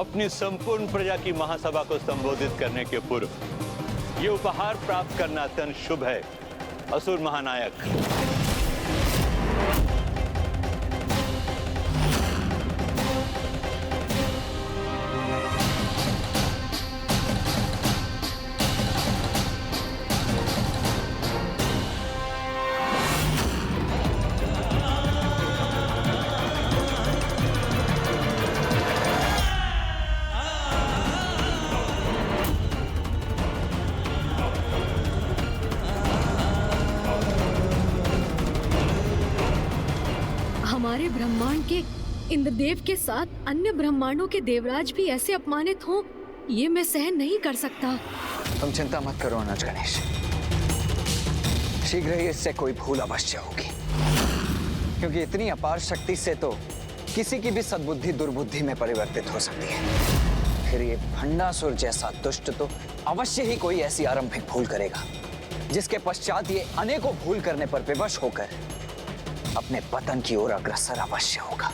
अपनी संपूर्ण प्रजा की महासभा को संबोधित करने के पूर्व ये उपहार प्राप्त करना अत्यंत शुभ है। असुर महानायक, हमारे ब्रह्मांड के इंद्रदेव के साथ अन्य ब्रह्मांडों के देवराज भी ऐसे अपमानित हों, ये मैं सहन नहीं कर सकता। तुम चिंता मत करो अनुज गणेश, शीघ्र ही इससे कोई भूल अवश्य होगी, क्योंकि इतनी अपार शक्ति से तो किसी की भी सद्बुद्धि दुर्बुद्धि में परिवर्तित हो सकती है। फिर ये भंडासुर जैसा दुष्ट तो अवश्य ही कोई ऐसी आरंभिक भूल करेगा जिसके पश्चात ये अनेकों भूल करने पर विवश होकर अपने पतन की ओर अग्रसर अवश्य होगा।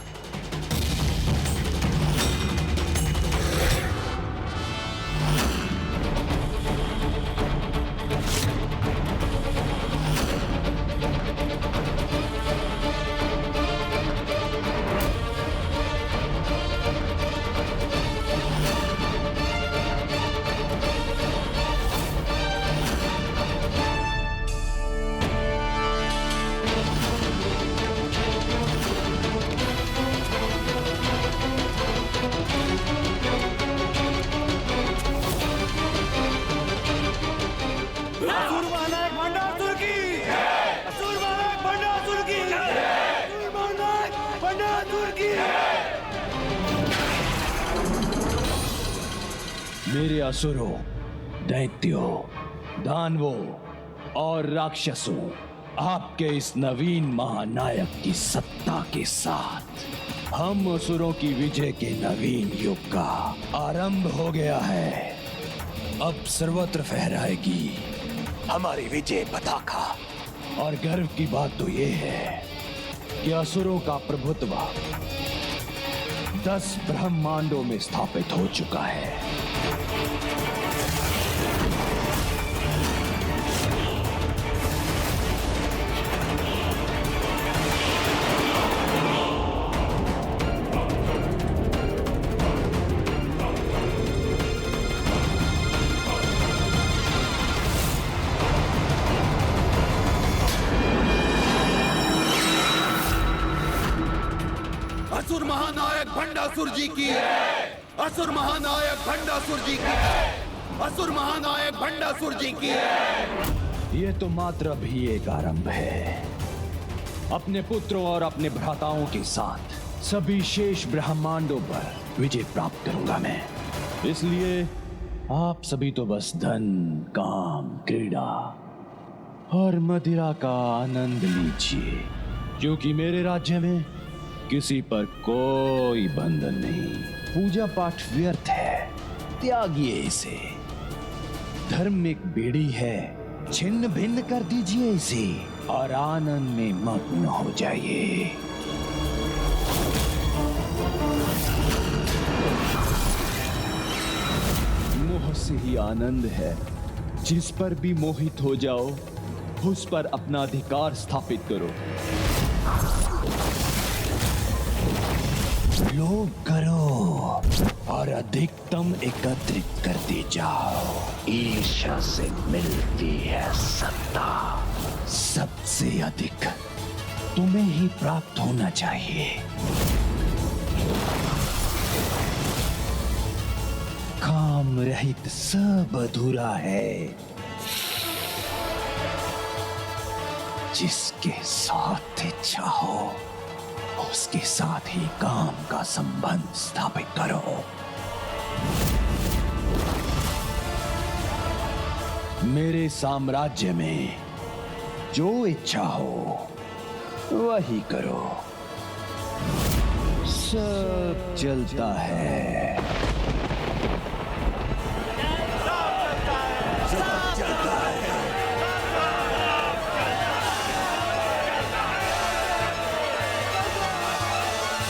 मेरे असुरों, दैत्यों, दानवों और राक्षसों, आपके इस नवीन महानायक की सत्ता के साथ हम असुरों की विजय के नवीन युग का आरंभ हो गया है। अब सर्वत्र फहराएगी हमारी विजय पताका। और गर्व की बात तो ये है कि असुरों का प्रभुत्व 10 ब्रह्मांडों में स्थापित हो चुका है। असुर महानायक भंडासुर जी की, असुर महानायक भंडासुर जी की, असुर महानायक भंडासुर जी की। ये तो मात्र अभी एक आरंभ है। अपने पुत्रों और अपने भ्राताओं के साथ सभी शेष ब्रह्मांडों पर विजय प्राप्त करूंगा मैं। इसलिए आप सभी तो बस धन, काम, क्रीड़ा और मदिरा का आनंद लीजिए, क्योंकि मेरे राज्य में किसी पर कोई बंधन नहीं। पूजा पाठ व्यर्थ है, त्यागिए इसे। धर्म एक बेड़ी है, छिन्न भिन्न कर दीजिए इसे और आनंद में मग्न हो जाइए। मोह से ही आनंद है। जिस पर भी मोहित हो जाओ, उस पर अपना अधिकार स्थापित करो। लोभ करो और अधिकतम एकत्रित करते जाओ। ईर्ष्या से मिलती है सत्ता। सबसे अधिक तुम्हें ही प्राप्त होना चाहिए। काम रहित सब अधूरा है। जिसके साथ इच्छा हो उसके साथ ही काम का संबंध स्थापित करो। मेरे साम्राज्य में जो इच्छा हो वही करो। सब चलता है।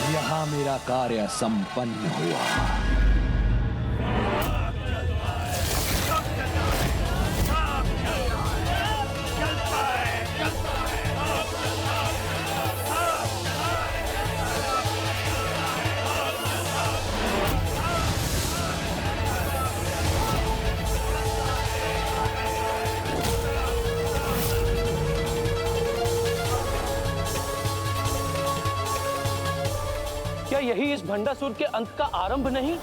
यहाँ मेरा कार्य संपन्न हुआ। क्या यही इस भंडासुर के अंत का आरंभ नहीं?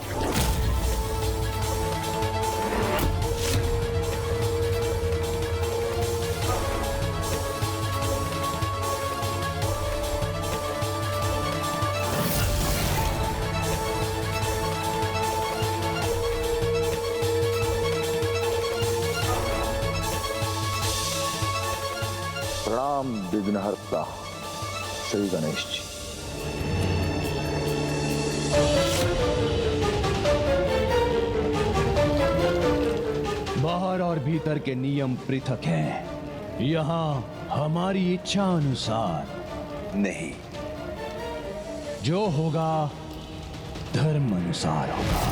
प्रणाम विघ्नहर्ता श्री गणेश जी। बाहर और भीतर के नियम पृथक हैं। यहाँ हमारी इच्छा अनुसार नहीं, जो होगा धर्म अनुसार होगा।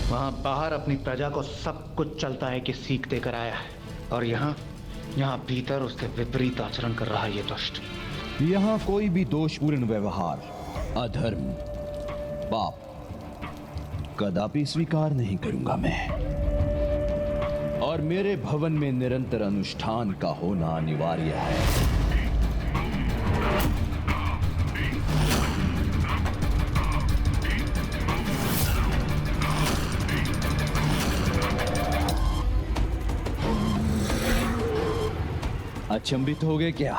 वहां बाहर अपनी प्रजा को सब कुछ चलता है कि सीख देकर आया है, और यहाँ भीतर उसके विपरीत आचरण कर रहा है ये दुष्ट। यहाँ कोई भी दोषपूर्ण व्यवहार, अधर्म, पाप कदापि स्वीकार नहीं करूंगा मैं। और मेरे भवन में निरंतर अनुष्ठान का होना अनिवार्य है। अचंभित हो गए क्या?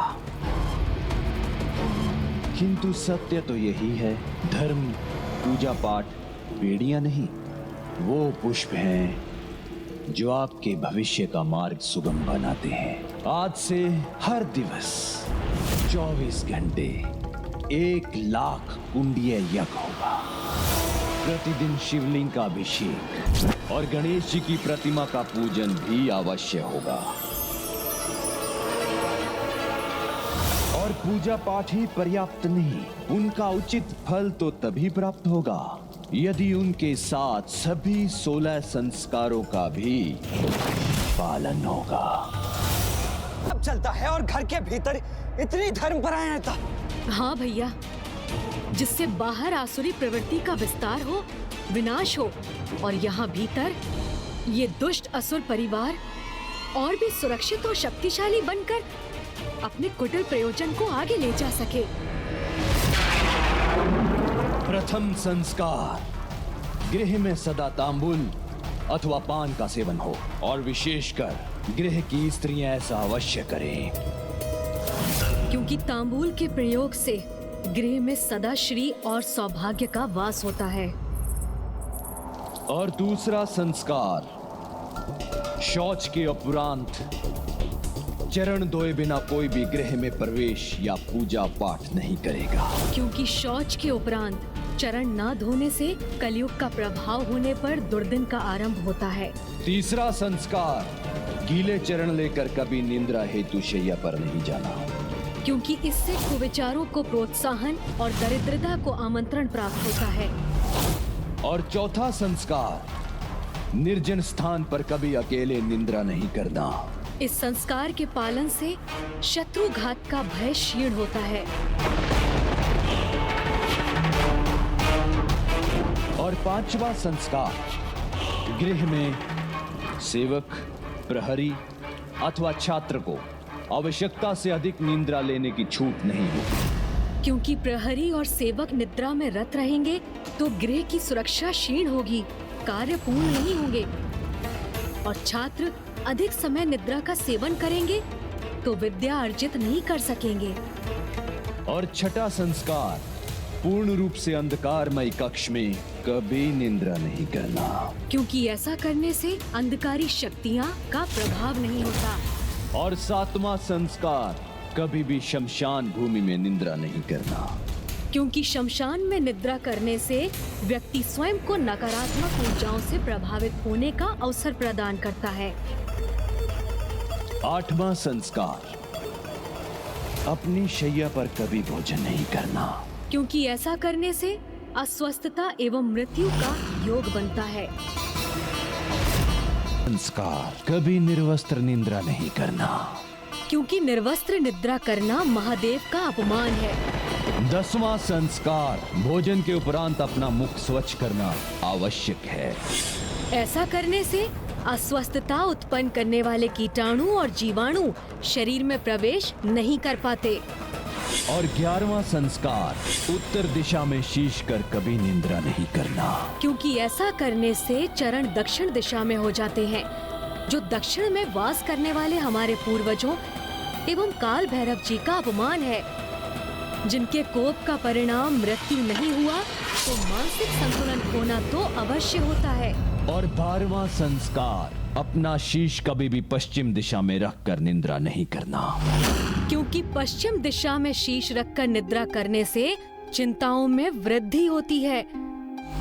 किंतु सत्य तो यही है, धर्म, पूजा पाठ बेड़ियां नहीं, वो पुष्प हैं जो आपके भविष्य का मार्ग सुगम बनाते हैं। आज से हर दिवस 24 घंटे 1,00,000 कुंडीय यज्ञ होगा। प्रतिदिन शिवलिंग का अभिषेक और गणेश जी की प्रतिमा का पूजन भी अवश्य होगा। और पूजा पाठ ही पर्याप्त नहीं, उनका उचित फल तो तभी प्राप्त होगा यदि उनके साथ सभी 16 संस्कारों का भी पालन होगा। अब चलता है और घर के भीतर इतनी धर्मपरायणता। हाँ भैया, जिससे बाहर आसुरी प्रवृत्ति का विस्तार हो, विनाश हो, और यहाँ भीतर ये दुष्ट असुर परिवार और भी सुरक्षित और शक्तिशाली बनकर अपने कुटिल प्रयोजन को आगे ले जा सके। प्रथम संस्कार, गृह में सदा तांबुल अथवा पान का सेवन हो, और विशेषकर गृह की स्त्रियां ऐसा अवश्य करें, क्योंकि तांबूल के प्रयोग से गृह में सदा श्री और सौभाग्य का वास होता है। और दूसरा संस्कार, शौच के उपरांत चरण धोए बिना कोई भी गृह में प्रवेश या पूजा पाठ नहीं करेगा, क्योंकि शौच के उपरांत चरण न धोने से कलयुग का प्रभाव होने पर दुर्दिन का आरंभ होता है। तीसरा संस्कार, गीले चरण लेकर कभी निंद्रा हेतु शैया पर नहीं जाना, क्योंकि इससे कुविचारों को प्रोत्साहन और दरिद्रता को आमंत्रण प्राप्त होता है। और चौथा संस्कार, निर्जन स्थान पर कभी अकेले निंद्रा नहीं करना। इस संस्कार के पालन से शत्रुघात का भय क्षीण होता है। और पांचवा संस्कार, गृह में सेवक, प्रहरी अथवा छात्र को आवश्यकता से अधिक निंद्रा लेने की छूट नहीं होगी, क्योंकि प्रहरी और सेवक निद्रा में रत रहेंगे तो गृह की सुरक्षा क्षीण होगी, कार्य पूर्ण नहीं होंगे। और छात्र अधिक समय निद्रा का सेवन करेंगे तो विद्या अर्जित नहीं कर सकेंगे। और छठा संस्कार, पूर्ण रूप से अंधकारमय कक्ष में कभी निंद्रा नहीं करना, क्योंकि ऐसा करने से अंधकारी शक्तियां का प्रभाव नहीं होता। और सातवां संस्कार, कभी भी शमशान भूमि में निंद्रा नहीं करना, क्योंकि शमशान में निद्रा करने से व्यक्ति स्वयं को नकारात्मक ऊर्जाओं से प्रभावित होने का अवसर प्रदान करता है। आठवां संस्कार, अपनी शैया पर कभी भोजन नहीं करना, क्योंकि ऐसा करने से अस्वस्थता एवं मृत्यु का योग बनता है। संस्कार, कभी निर्वस्त्र निंद्रा नहीं करना, क्योंकि निर्वस्त्र निद्रा करना महादेव का अपमान है। 10वां संस्कार, भोजन के उपरांत अपना मुख स्वच्छ करना आवश्यक है। ऐसा करने से अस्वस्थता उत्पन्न करने वाले कीटाणु और जीवाणु शरीर में प्रवेश नहीं कर पाते। और 11वां संस्कार, उत्तर दिशा में शीश कर कभी निंद्रा नहीं करना। क्योंकि ऐसा करने से चरण दक्षिण दिशा में हो जाते हैं। जो दक्षिण में वास करने वाले हमारे पूर्वजों एवं काल भैरव जी का अपमान है। जिनके कोप का परिणाम मृत्यु नहीं हुआ तो मानसिक संतुलन खोना तो अवश्य होता है। और 12वां संस्कार, अपना शीश कभी भी पश्चिम दिशा में रखकर निंद्रा नहीं करना। क्योंकि पश्चिम दिशा में शीश रखकर निद्रा करने से चिंताओं में वृद्धि होती है।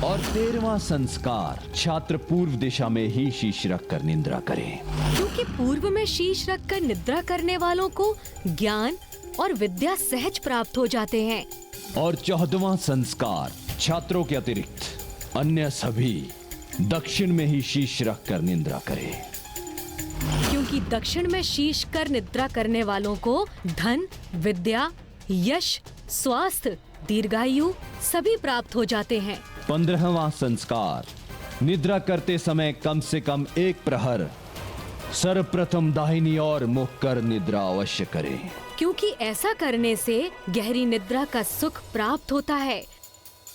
और 13वां संस्कार, छात्र पूर्व दिशा में ही शीश रखकर निंद्रा करें। क्योंकि पूर्व में शीश रखकर निद्रा करने वालों को ज्ञान और विद्या सहज प्राप्त हो जाते हैं। और 14वां संस्कार, छात्रों के अतिरिक्त अन्य सभी दक्षिण में ही शीश रखकर निंद्रा करें। क्योंकि दक्षिण में शीश कर निद्रा करने वालों को धन, विद्या, यश, स्वास्थ्य, दीर्घायु सभी प्राप्त हो जाते हैं। 15वां संस्कार, निद्रा करते समय कम से कम 1 प्रहर सर्वप्रथम दाहिनी ओर मुख कर निद्रा अवश्य करें। क्योंकि ऐसा करने से गहरी निद्रा का सुख प्राप्त होता है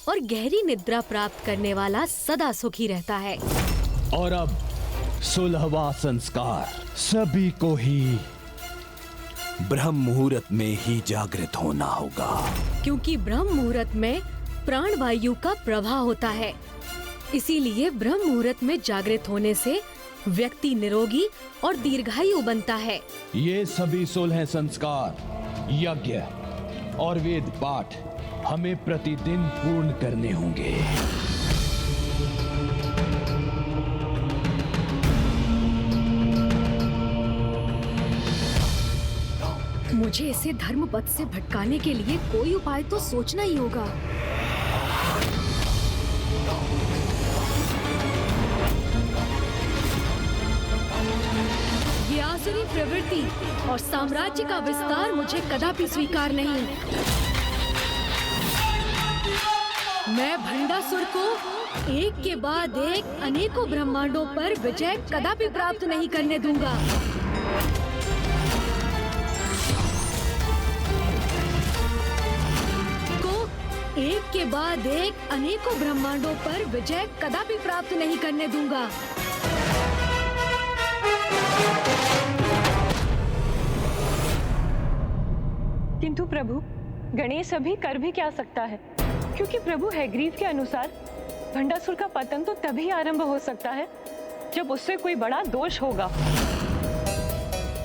और गहरी निद्रा प्राप्त करने वाला सदा सुखी रहता है। और अब 16वां संस्कार, सभी को ही ब्रह्म मुहूर्त में ही जागृत होना होगा। क्योंकि ब्रह्म मुहूर्त में प्राण वायु का प्रवाह होता है। इसीलिए ब्रह्म मुहूर्त में जागृत होने से व्यक्ति निरोगी और दीर्घायु बनता है। ये सभी 16 संस्कार, यज्ञ और वेद पाठ हमें प्रतिदिन पूर्ण करने होंगे। मुझे इसे धर्म पथ से भटकाने के लिए कोई उपाय तो सोचना ही होगा। ये आसुरी प्रवृत्ति और साम्राज्य का विस्तार मुझे कदापि स्वीकार नहीं। मैं भंडासुर को एक के बाद एक अनेकों ब्रह्मांडों पर विजय कदापि प्राप्त नहीं करने दूंगा। एक के बाद एक अनेकों ब्रह्मांडों पर विजय कदापि प्राप्त नहीं करने दूंगा। किंतु प्रभु, गणेश अभी कर भी क्या सकता है? क्योंकि प्रभु हैग्रीव के अनुसार भंडासुर का पतन तो तभी आरंभ हो सकता है जब उससे कोई बड़ा दोष होगा।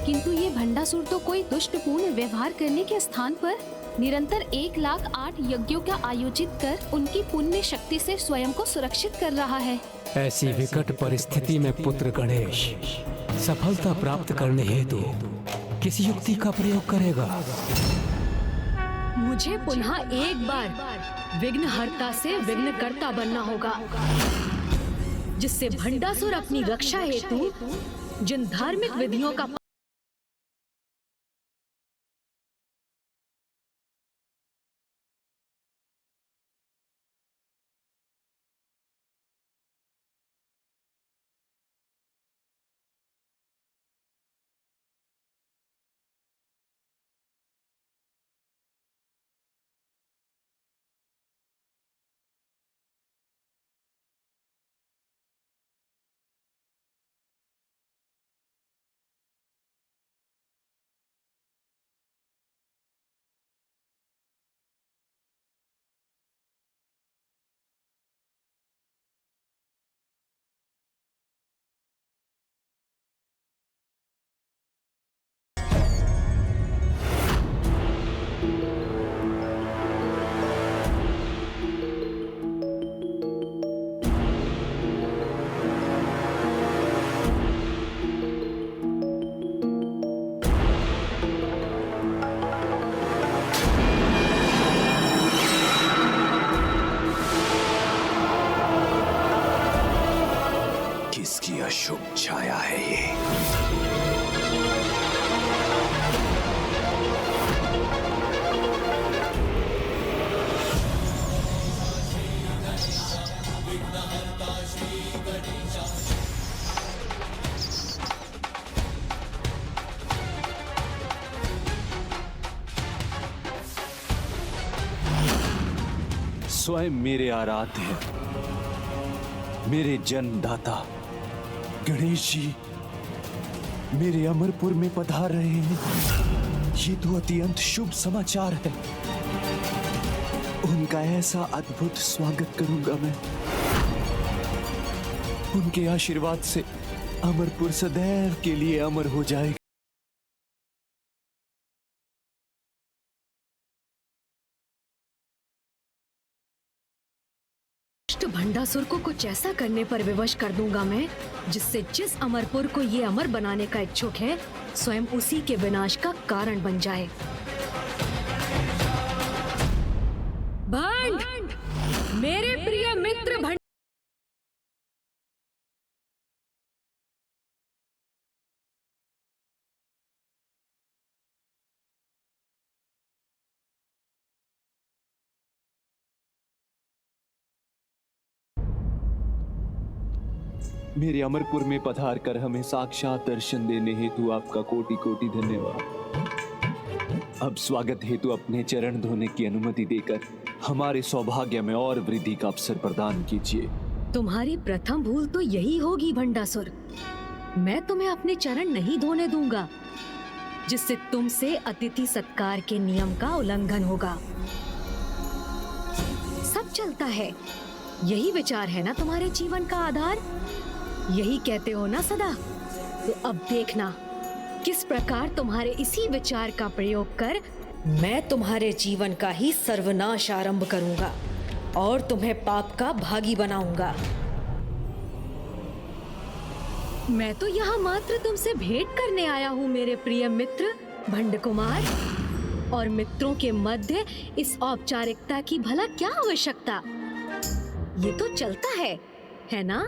किंतु ये भंडासुर तो कोई दुष्टपूर्ण व्यवहार करने के स्थान पर निरंतर 1,08,000 यज्ञों का आयोजित कर उनकी पुण्य शक्ति से स्वयं को सुरक्षित कर रहा है। ऐसी विकट परिस्थिति में पुत्र गणेश सफलता प्राप्त करने हेतु किस युक्ति का प्रयोग करेगा? मुझे पुनः एक बार विघ्नहर्ता से विघ्नकर्ता बनना होगा, जिससे भंडासुर अपनी रक्षा हेतु जिन धार्मिक विधियों का स्वयं मेरे आराध्य, मेरे जन्मदाता गणेश जी मेरे अमरपुर में पधार रहे हैं। ये तो अत्यंत शुभ समाचार है। उनका ऐसा अद्भुत स्वागत करूंगा मैं। उनके आशीर्वाद से अमरपुर सदैव के लिए अमर हो जाएगा। भंडासुर को कुछ ऐसा करने पर विवश कर दूंगा मैं, जिससे जिस अमरपुर को ये अमर बनाने का इच्छुक है, स्वयं उसी के विनाश का कारण बन जाए। भंड, मेरे प्रिय मित्र भंड, मेरे अमरपुर में पधार कर हमें साक्षात दर्शन देने हेतु आपका कोटि कोटि धन्यवाद। अब स्वागत हेतु अपने चरण धोने की अनुमति देकर हमारे सौभाग्य में और वृद्धि का अवसर प्रदान कीजिए। तुम्हारी प्रथम भूल तो यही होगी भंडासुर। मैं तुम्हें अपने चरण नहीं धोने दूंगा, जिससे तुमसे अतिथि सत्कार के नियम का उल्लंघन होगा। सब चलता है, यही विचार है ना तुम्हारे जीवन का आधार? यही कहते हो ना सदा? तो अब देखना किस प्रकार तुम्हारे इसी विचार का प्रयोग कर मैं तुम्हारे जीवन का ही सर्वनाश आरंभ करूंगा और तुम्हें पाप का भागी बनाऊंगा। मैं तो यहाँ मात्र तुमसे भेंट करने आया हूँ मेरे प्रिय मित्र भंड कुमार, और मित्रों के मध्य इस औपचारिकता की भला क्या आवश्यकता? ये तो चलता है ना?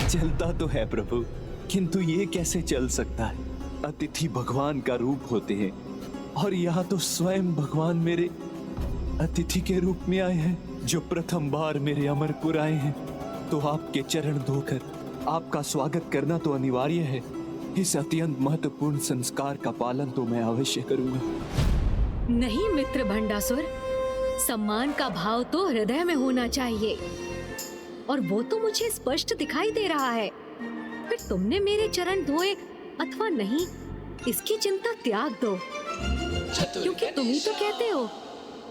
चलता तो है प्रभु, किंतु ये कैसे चल सकता है? अतिथि भगवान का रूप होते हैं और यहाँ तो स्वयं भगवान मेरे अतिथि के रूप में आए हैं, जो प्रथम बार मेरे अमरपुर आए हैं। तो आपके चरण धोकर आपका स्वागत करना तो अनिवार्य है। इस अत्यंत महत्वपूर्ण संस्कार का पालन तो मैं अवश्य करूंगा। नहीं मित्र भंडासुर, सम्मान का भाव तो हृदय में होना चाहिए, और वो तो मुझे स्पष्ट दिखाई दे रहा है। फिर तुमने मेरे चरण धोए अथवा नहीं, इसकी चिंता त्याग दो, क्योंकि तुम ही तो कहते हो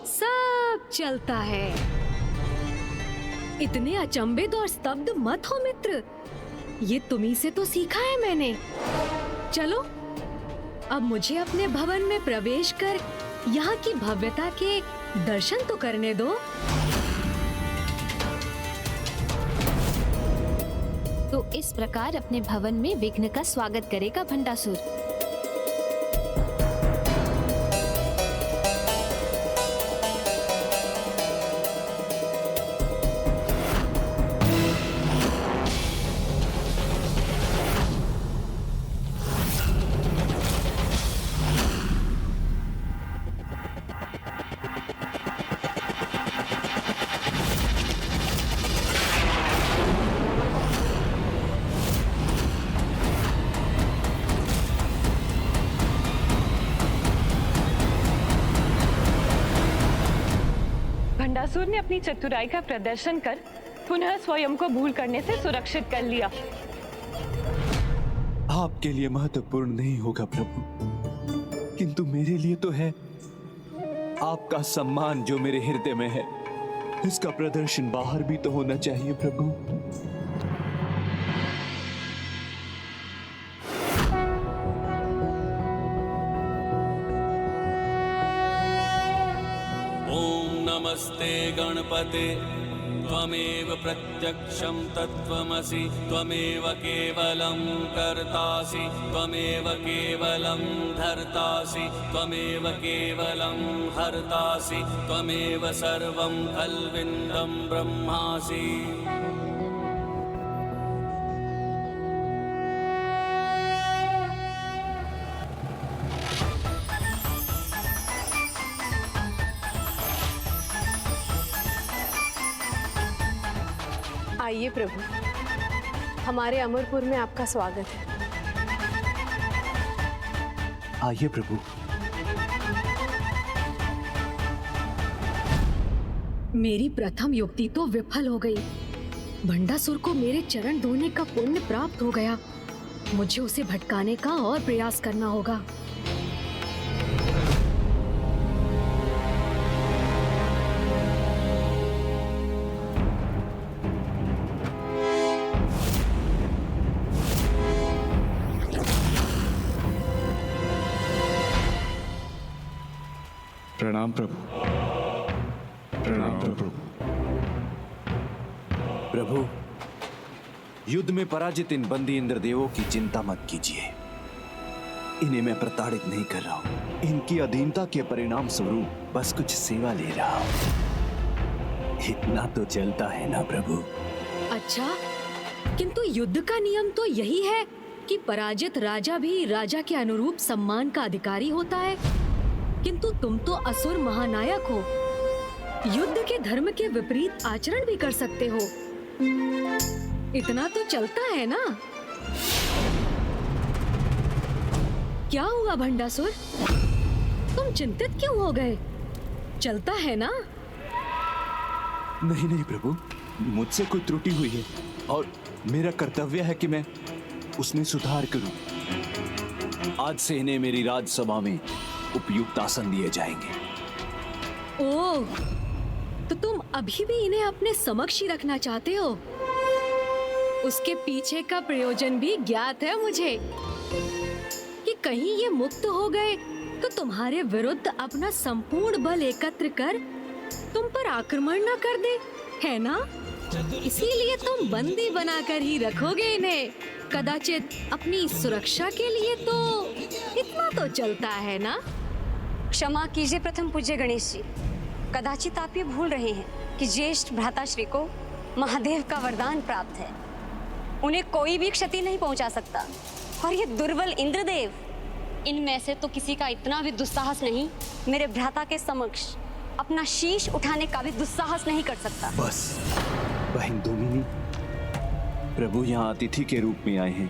सब चलता है। इतने अचंभित और स्तब्ध मत हो मित्र, ये तुम्ही से तो सीखा है मैंने। चलो अब मुझे अपने भवन में प्रवेश कर यहाँ की भव्यता के दर्शन तो करने दो। तो इस प्रकार अपने भवन में विघ्न का स्वागत करेगा भंडासुर। भंडासुर ने अपनी चतुराई का प्रदर्शन कर पुनः स्वयं को भूल करने से सुरक्षित कर लिया। आपके लिए महत्वपूर्ण नहीं होगा प्रभु, किंतु मेरे लिए तो है। आपका सम्मान जो मेरे हृदय में है, इसका प्रदर्शन बाहर भी तो होना चाहिए प्रभु। नमस्ते गणपते त्वमेव प्रत्यक्षं तत्त्वमसि त्वमेव केवलं कर्तासि त्वमेव केवलं धर्तासि त्वमेव केवलं हर्तासि त्वमेव सर्वं खल्विन्दं ब्रह्मासि। आइए प्रभु, हमारे अमरपुर में आपका स्वागत है। आइए प्रभु। मेरी प्रथम युक्ति तो विफल हो गई। भंडासुर को मेरे चरण धोने का पुण्य प्राप्त हो गया। मुझे उसे भटकाने का और प्रयास करना होगा। प्रणाम प्रभु। प्रणाम प्रभु। प्रभु, युद्ध में पराजित इन बंदी इंद्रदेवों की चिंता मत कीजिए। इन्हें मैं प्रताड़ित नहीं कर रहा हूं। इनकी अधीनता के परिणाम स्वरूप बस कुछ सेवा ले रहा हूं। इतना तो चलता है ना प्रभु। अच्छा, किंतु युद्ध का नियम तो यही है कि पराजित राजा भी राजा के अनुरूप सम्मान का अधिकारी होता है। किंतु तुम तो असुर महानायक हो, युद्ध के धर्म के विपरीत आचरण भी कर सकते हो। इतना तो चलता है ना? क्या हुआ भंडासुर? तुम चिंतित क्यों हो गए? चलता है ना? नहीं नहीं प्रभु, मुझसे कोई त्रुटि हुई है और मेरा कर्तव्य है कि मैं उसमें सुधार करूं। आज से इन्हें मेरी राजसभा में उपयुक्त आसन दिए जाएंगे। ओह, तो तुम अभी भी इन्हें अपने समक्ष ही रखना चाहते हो? उसके पीछे का प्रयोजन भी ज्ञात है मुझे कि कहीं ये मुक्त हो गए तो तुम्हारे विरुद्ध अपना संपूर्ण बल एकत्र कर तुम पर आक्रमण न कर दे, है ना? इसीलिए तुम बंदी बनाकर ही रखोगे इन्हें। कदाचित अपनी सुरक्षा के लिए तो इतना तो चलता है ना? क्षमा कीजिए प्रथम पूज्य गणेश जी, कदाचित आप ये भूल रहे हैं कि ज्येष्ठ भ्राताश्री को महादेव का वरदान प्राप्त है। उन्हें कोई भी क्षति नहीं पहुंचा सकता। और ये दुर्बल इंद्रदेव, इनमें से तो किसी का इतना भी दुस्साहस नहीं मेरे भ्राता के समक्ष अपना शीश उठाने का भी दुस्साहस नहीं कर सकता। बस बहन दोमिनी, प्रभु यहाँ अतिथि के रूप में आए हैं,